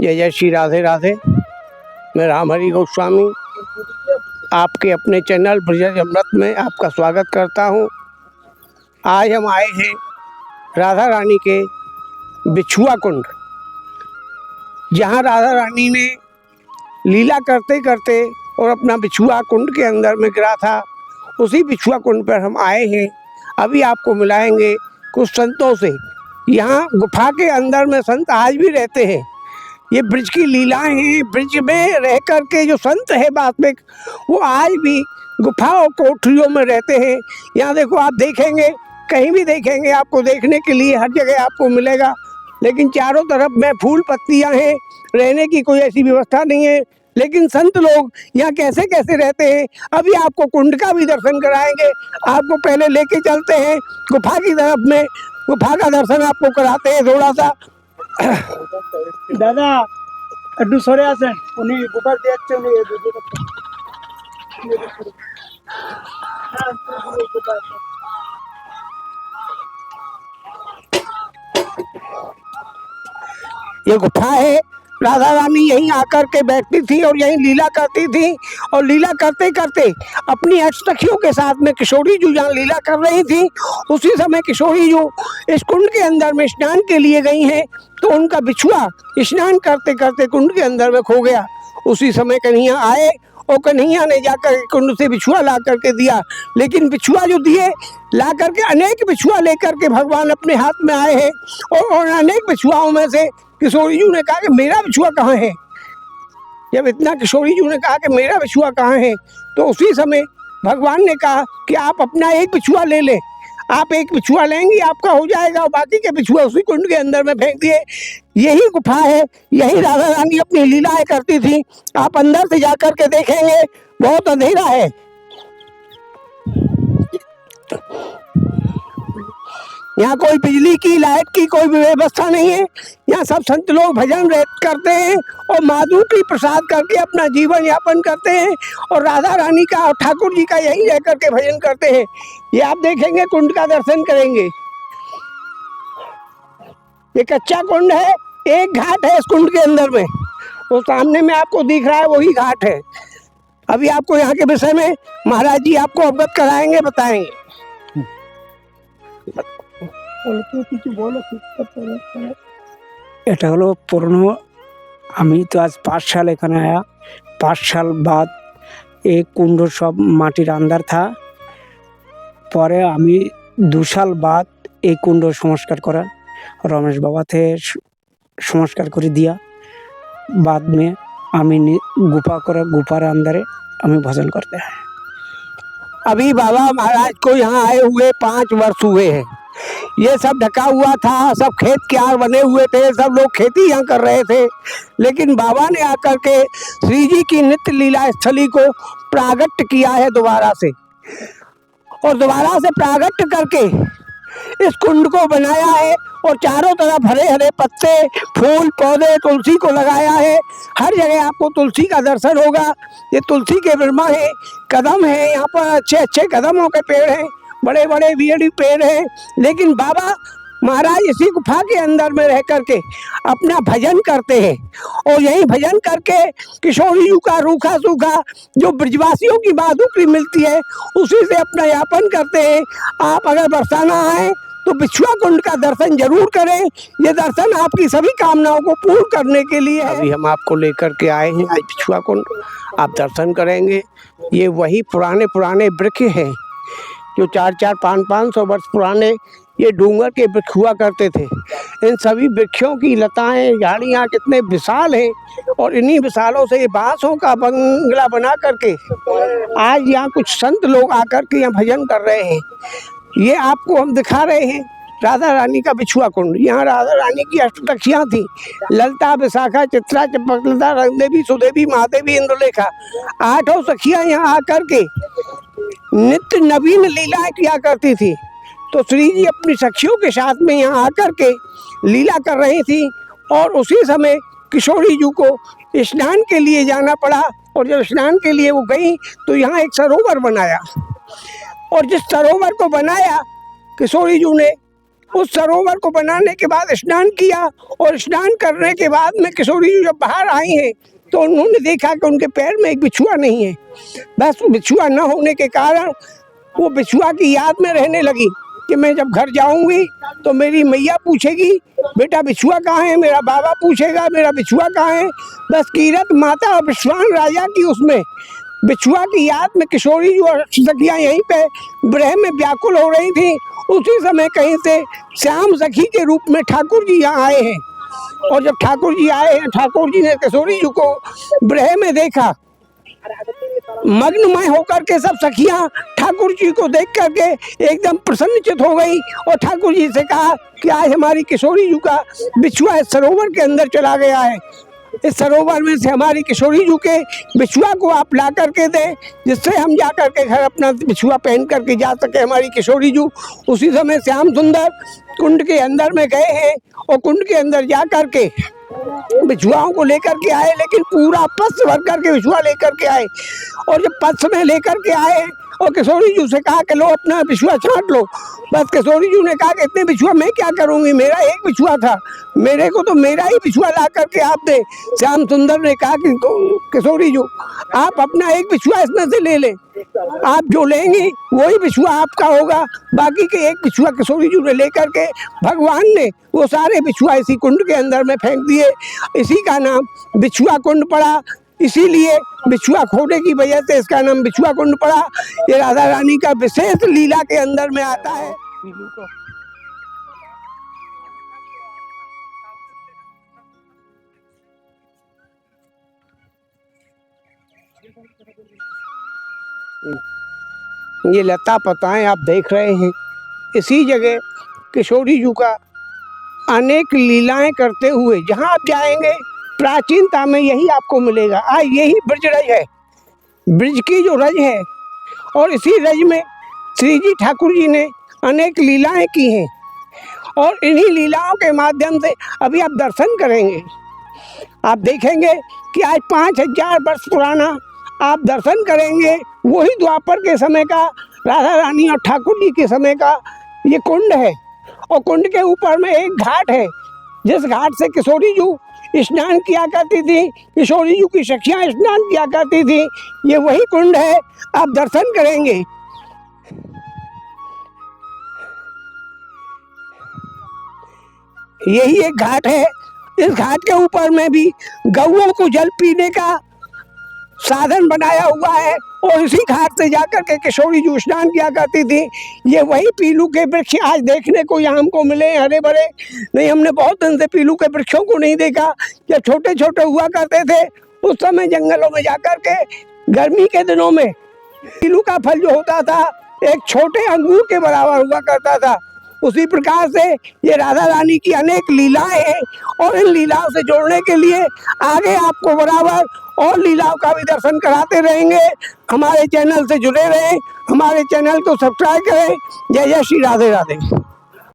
जय जय श्री राधे राधे। मैं रामहरि गोस्वामी आपके अपने चैनल ब्रज अमृत में आपका स्वागत करता हूं। आज हम आए हैं राधा रानी के बिछुआ कुंड, जहां राधा रानी ने लीला करते करते और अपना बिछुआ कुंड के अंदर में गिरा था। उसी बिछुआ कुंड पर हम आए हैं। अभी आपको मिलाएंगे कुछ संतों से। यहाँ गुफा के अंदर में संत आज भी रहते हैं। ये ब्रज की लीलाएं हैं। ब्रज में रह कर के जो संत है वास्तविक, वो आज भी गुफा और कोठरियों में रहते हैं। यहाँ देखो, आप देखेंगे, कहीं भी देखेंगे, आपको देखने के लिए हर जगह आपको मिलेगा, लेकिन चारों तरफ में फूल पत्तियाँ हैं। रहने की कोई ऐसी व्यवस्था नहीं है। लेकिन संत लोग यहाँ कैसे कैसे रहते हैं, अभी आपको कुंड का भी दर्शन कराएंगे। आपको पहले लेके चलते हैं गुफा की तरफ में, गुफा का दर्शन आपको कराते हैं थोड़ा सा। दादा अड्डू सोरे आसे उन्हीं गुफा दे अच्छे उन्हीं ये गुफा है। राधा रानी यहीं आकर के बैठती थी और यहीं लीला करती थी। और लीला करते करते अपनी अष्टसखियों के साथ में किशोरी जी जहाँ लीला कर रही थी, उसी समय किशोरी जी इस कुंड के अंदर में स्नान के लिए गई हैं। तो उनका बिछुआ स्नान करते करते कुंड के अंदर में खो गया। उसी समय कन्हैया आए और कन्हैया ने जाकर कुंड से बिछुआ ला करके दिया। लेकिन बिछुआ जो दिए, ला करके अनेक बिछुआ लेकर के भगवान अपने हाथ में आए हैं। और अनेक बिछुआओं में से किशोरी जी ने कहा कि मेरा बिछुआ कहाँ है। जब इतना किशोरी जी ने कहा कि मेरा बिछुआ कहाँ है, तो उसी समय भगवान ने कहा कि आप अपना एक बिछुआ ले लें। आप एक बिछुआ लेंगी, आपका हो जाएगा। और बाकी के बिछुआ उसी कुंड के अंदर में फेंक दिए। यही गुफा है, यही राधा रानी अपनी लीलाएं करती थी। आप अंदर से जाकर के देखेंगे, बहुत अंधेरा है। यहाँ कोई बिजली की, लाइट की कोई व्यवस्था नहीं है। यहाँ सब संत लोग भजन करते हैं और माधु की प्रसाद करके अपना जीवन यापन करते हैं। और राधा रानी का और ठाकुर जी का यहीं रह करके भजन करते हैं। ये आप देखेंगे, कुंड का दर्शन करेंगे। ये कच्चा कुंड है। एक घाट है इस कुंड के अंदर में, वो सामने में आपको दिख रहा है, वही घाट है। अभी आपको यहाँ के विषय में महाराज जी आपको अवगत कराएंगे, बताएंगे। এটা হলো পুরনো। আমি তো আজ 5 साल এখানে आया। 5 साल बाद एक कुंड सब माटिर अंदर था। পরে আমি 2 साल बाद एक कुंड संस्कार करा, रमेश बाबा थे संस्कार कर दिया। बाद में আমি गुफा कर गुफार अंदर আমি भजन करते हैं। अभी बाबा महाराज को यहाँ आए हुए 5 वर्ष हुए हैं। ये सब ढका हुआ था, सब खेत क्यार बने हुए थे, सब लोग खेती यहाँ कर रहे थे। लेकिन बाबा ने आकर के श्री जी की नित्य लीला स्थली को प्रागट्य किया है दोबारा से। और दोबारा से प्रागट्य करके इस कुंड को बनाया है। और चारों तरफ हरे हरे पत्ते, फूल, पौधे, तुलसी को लगाया है। हर जगह आपको तुलसी का दर्शन होगा। ये तुलसी के वर्मा है, कदम है, यहाँ पर अच्छे अच्छे कदमों के पेड़ हैं, बड़े बड़े बेड़ी पेड़ हैं। लेकिन बाबा महाराज इसी गुफा के अंदर में रह करके अपना भजन करते हैं। और यही भजन करके किशोरी जी का रूखा सूखा जो ब्रजवासियों की माधुकरी मिलती है, उसी से अपना यापन करते हैं। आप अगर बरसाना आए तो बिछुआ कुंड का दर्शन जरूर करें। ये दर्शन आपकी सभी कामनाओं को पूर्ण करने के लिए है। अभी हम आपको लेकर के आए हैं आज बिछुआ कुंड, आप दर्शन करेंगे। ये वही पुराने पुराने वृक्ष हैं जो 400 500 वर्ष पुराने ये डूंगर के वृक्ष हुआ करते थे। इन सभी वृक्षों की लताएं, झाड़ियाँ कितने विशाल हैं। और इन्हीं विशालों से ये बांसों का बंगला बना करके आज यहाँ कुछ संत लोग आकर के यहाँ भजन कर रहे हैं। ये आपको हम दिखा रहे हैं राधा रानी का बिछुआ कुंड। यहाँ राधा रानी की अष्टसखियाँ थी, ललता, विशाखा, चित्रा, चपकलता, रंगदेवी, सुदेवी, महादेवी, इंद्रलेखा। 8 सखियाँ यहाँ आकर के नित्य नवीन लीलाएं किया करती थी। तो श्री जी अपनी सखियों के साथ में यहाँ आकर के लीला कर रही थी। और उसी समय किशोरी जी को स्नान के लिए जाना पड़ा। और जब स्नान के लिए वो गई तो यहाँ एक सरोवर बनाया। और जिस सरोवर को बनाया किशोरी जी ने, उस सरोवर को बनाने के बाद स्नान किया, और स्नान करने के बाद में किशोरी जी जब बाहर आई हैं तो उन्होंने देखा कि उनके पैर में एक बिछुआ नहीं है। बस बिछुआ न होने के कारण वो बिछुआ की याद में रहने लगी कि मैं जब घर जाऊंगी तो मेरी मैया पूछेगी बेटा बिछुआ कहाँ है, मेरा बाबा पूछेगा मेरा बिछुआ कहाँ है। बस कीरत माता और विश्वान राजा की उसमें बिछुआ की याद में किशोरी जी और सखियाँ यहीं पे ब्रह में व्याकुल हो रही थी। उसी समय कहीं से श्याम सखी के रूप में ठाकुर जी यहाँ आए हैं, और जब ठाकुर जी आए हैं, ठाकुर जी ने किशोरी जी को ब्रह में देखा। मग्नमय होकर के सब सखियां ठाकुर जी को देख करके एकदम प्रसन्नचित हो गई, और ठाकुर जी से कहा कि आज हमारी किशोरी जी का बिछुआ इस सरोवर के अंदर चला गया है, इस सरोवर में से हमारी किशोरी जी के बिछुआ को आप ला करके दें, जिससे हम जा करके घर अपना बिछुआ पहन करके जा सके हमारी किशोरी जी। उसी समय श्याम सुंदर कुंड के अंदर में गए हैं, और कुंड के अंदर जा करके बिछुआओं को लेकर के आए, लेकिन पूरा पस भर करके बिछुआ लेकर के आए। और जब पस में लेकर के आए और किशोरी जी से कहा कि लो अपना बिछुआ छांट लो। बस किशोरी जी ने कहा कि इतने बिछुआ मैं क्या करूंगी, मेरा एक बिछुआ था, मेरे को तो मेरा ही बिछुआ ला करके आप दे। श्याम सुंदर ने कहा कि किशोरी जी आप अपना एक बिछुआ इसमें से ले लें, आप जो लेंगी वही बिछुआ आपका होगा। बाकी के एक बिछुआ किशोरी जी ने लेकर के भगवान ने वो सारे बिछुआ इसी कुंड के अंदर में फेंक दिए। इसी का नाम बिछुआ कुंड पड़ा, इसीलिए बिछुआ खोने की वजह से इसका नाम बिछुआ कुंड पड़ा। ये राधा रानी का विशेष लीला के अंदर में आता है। ये लता पताएं आप देख रहे हैं, इसी जगह किशोरी जी का अनेक लीलाएं करते हुए जहां आप जाएंगे प्राचीनता में यही आपको मिलेगा। आज यही ब्रज रज है, ब्रज की जो रज है, और इसी रज में श्री जी ठाकुर जी ने अनेक लीलाएं की हैं, और इन्हीं लीलाओं के माध्यम से अभी आप दर्शन करेंगे। आप देखेंगे कि आज 5000 वर्ष पुराना आप दर्शन करेंगे वही द्वापर के समय का राधा रानी और ठाकुर जी के समय का ये कुंड है। और कुंड के ऊपर में एक घाट है, जिस घाट से किशोरी जी स्नान किया करती थी, किशोरी जी की सखियां स्नान किया करती थी। ये वही कुंड है, आप दर्शन करेंगे। यही एक घाट है, इस घाट के ऊपर में भी गौओं को जल पीने का साधन बनाया हुआ है, और इसी घाट से जाकर के किशोरी जी स्नान किया करती थी। ये वही पीलू के वृक्ष आज देखने को यहाँ हमको मिले हरे भरे। नहीं, हमने बहुत दिन से पीलू के वृक्षों को नहीं देखा। जब छोटे छोटे हुआ करते थे उस समय जंगलों में जाकर के गर्मी के दिनों में पीलू का फल जो होता था एक छोटे अंगूर के बराबर हुआ करता था। उसी प्रकार से ये राधा रानी की अनेक लीलाएं हैं, और इन लीलाओं से जोड़ने के लिए आगे आपको बराबर और लीलाओं का भी दर्शन कराते रहेंगे। हमारे चैनल से जुड़े रहें, हमारे चैनल को सब्सक्राइब करें। जय जय श्री राधे राधे।